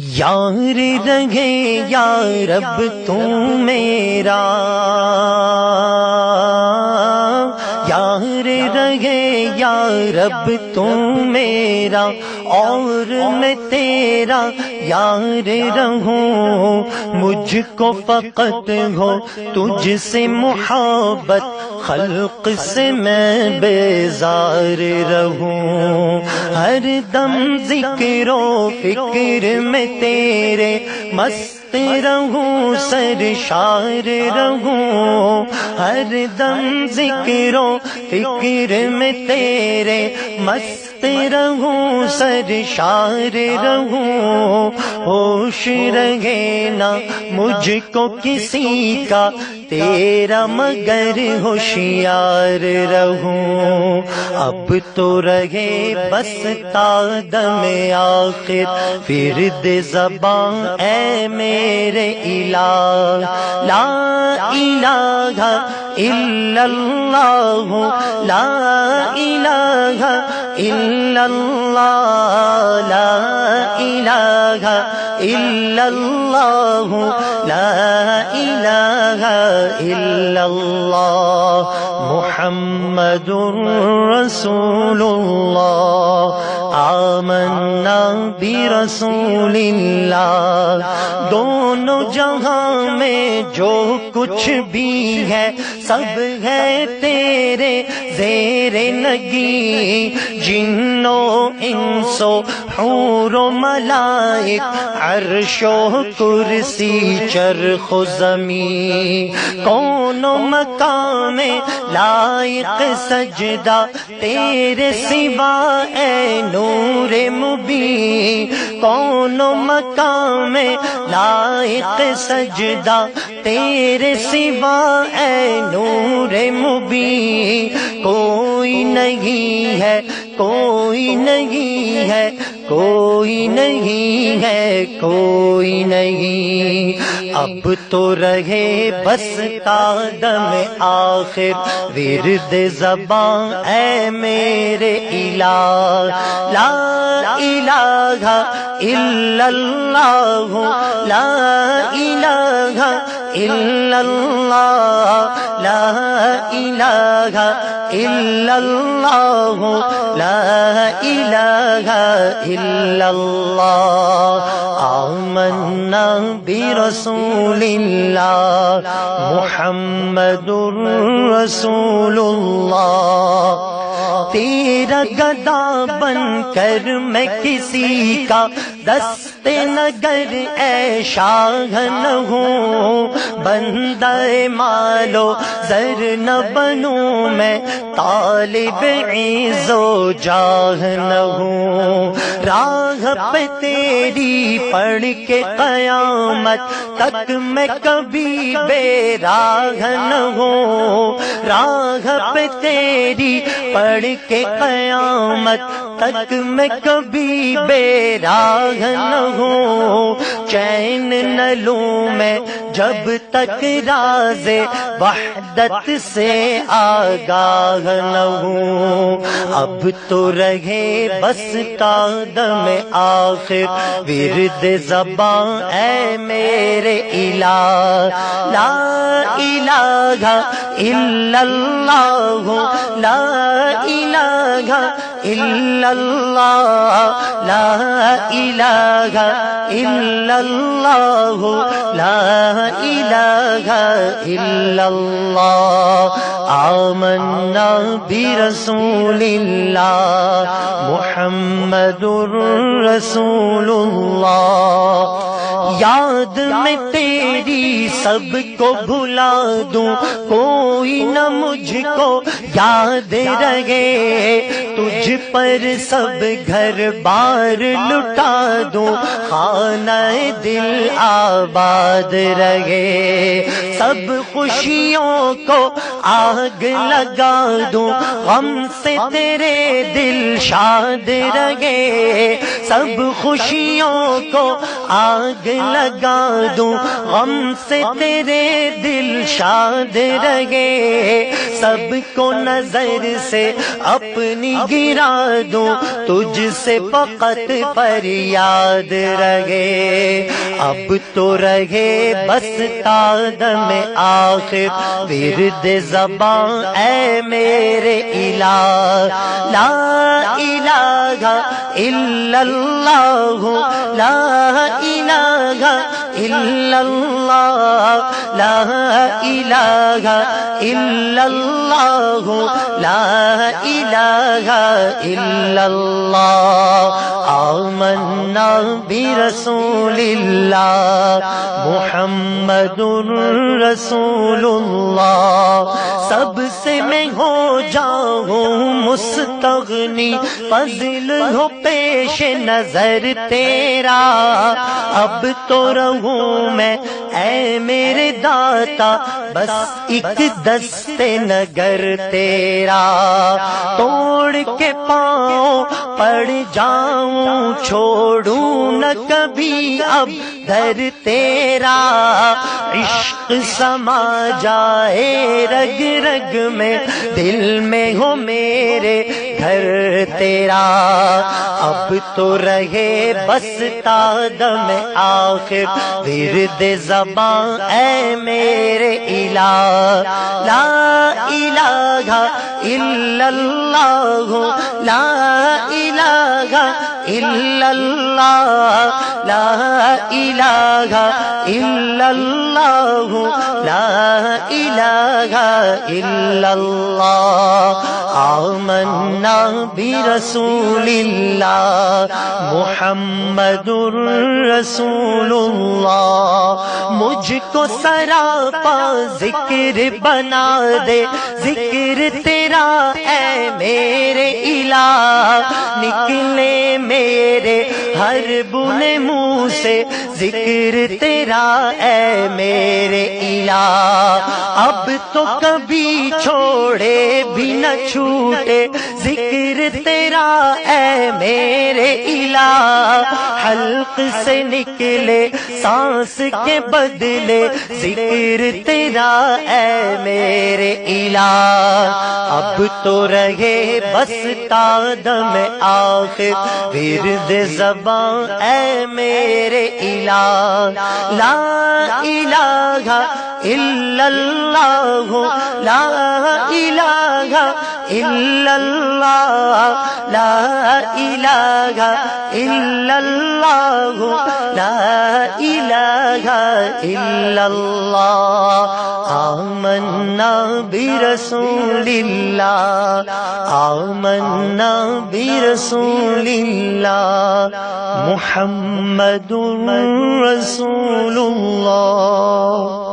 یار رہے یا رب تو میرا، یار رہے یا رب تو میرا، اور میں تیرا یار رہوں، مجھ کو فقط ہو تجھ سے محبت، خلق سے میں بیزار رہوں، ہر دم ذکر و فکر میں تیرے مست رہوں، سرشار رہوں، ہر دم ذکر و فکر میں تیرے مست رہوں، سرشار رہوں، ہوش رہے نہ مجھ کو کسی کا تیرا مگر ہوشیار رہوں، اب تو رہے بس تا دم آخر فرد زبان اے میرے الہ، لا الہ الا اللہ، لا الہ الا اللہ، لا الہ الا اللہ، لا الہ الا اللہ، محمد رسول اللہ، آمنا برسول اللہ، دونوں جہاں میں جو کچھ بھی ہے سب ہے تیرے زیر نگی، جنوں انسو حور و ملائک، عرش و کرسی چرخ و زمین، کون و مقام لائق سجدہ تیرے سوا اے نور مبین، کون و مقام لائق سجدہ تیرے سوا اے نور مبین، کوئی نہیں ہے، کوئی نہیں ہے، کوئی نہیں ہے، کوئی نہیں، اب تو رہے بس تا دم آخر ورد زبان اے میرے الہ، لا الہ الا اللہ، لا الہ الا اللہ، لا الہ الا اللہ، لا الہ الا اللہ، آمنا برسول اللہ، محمد رسول اللہ، تیرا گدا بن کر میں کسی کا دست نگر اے شاہ نہ ہوں، بندہ مال و زر نہ بنوں میں، طالب عز و جاہ نہ ہوں، راہ پہ تیری پڑھ کے قیامت تک میں کبھی بے راہ نہ ہوں، راہ پہ تیری پڑھ کے قیامت تک میں کبھی بے راہ نہ ہوں، چین نہ لوں میں جب تک راز وحدت سے آگاہ نہ ہوں، اب تو رہے بس تا دم آخر ورد زبان اے میرے الہ، لا الہ الا اللہ، لا الہ الا اللہ، لا الہ الا اللہ، لا الہ الا اللہ، آمنا برسول اللہ، محمد رسول اللہ، یاد میں تیری سب کو بھلا دوں، کوئی نہ مجھ کو یاد رہے، تجھ پر سب گھر بار لٹا دوں، خانہ دل آباد رہے، سب خوشیوں کو آگ لگا دوں، غم سے تیرے دل شاد رہے، سب خوشیوں کو آگ لگا دوں، غم سے تیرے دل شاد رہے، سب کو نظر سے اپنی گرا دوں، تجھ سے فقط فریاد رہے اب تو رہے بس تادم آخر ورد زبان اے میرے الہ لا الہ الا اللہ لا الہ الا اللہ لا الہ الا اللہ لا الہ الا اللہ آمنا برسول اللہ محمد رسول اللہ سب سے میں ہو جاؤں مستغنی فضل ہو پیش نظر تیرا اب تو رہوں میں اے میرے داتا بس ایک دست نگر تیرا توڑ کے پاؤں پڑ جاؤں چھوڑوں نہ کبھی اب در تیرا عشق سما جائے رگ رگ میں دل میں ہو میرے گھر تیرا اب تو رہے بس تادم آخر ورد زبان اے میرے الہ لا الہ الا اللہ لا الہ الا اللہ لا الہ الا اللہ لا الہ الا اللہ آمنا برسول اللہ محمد رسول اللہ مجھ کو سراپا ذکر بنا دے ذکر تیرا اے میرے الہ نکلے میرے ہر بنے منہ سے ذکر تیرا اے میرے الہ اب تو کبھی چھوڑے بھی نہ چھوٹے ذکر تیرا اے میرے الہ حلق سے نکلے سانس کے بدلے ذکر تیرا اے میرے الہ اب تو رہے بس تادم آخر ورد زبان اے میرے الہ لا الہ الا اللہ لا الہ الا اللہ لا الہ الا اللہ لا الہ الا اللہ آمنا برسول اللہ آمنا برسول اللہ محمد رسول اللہ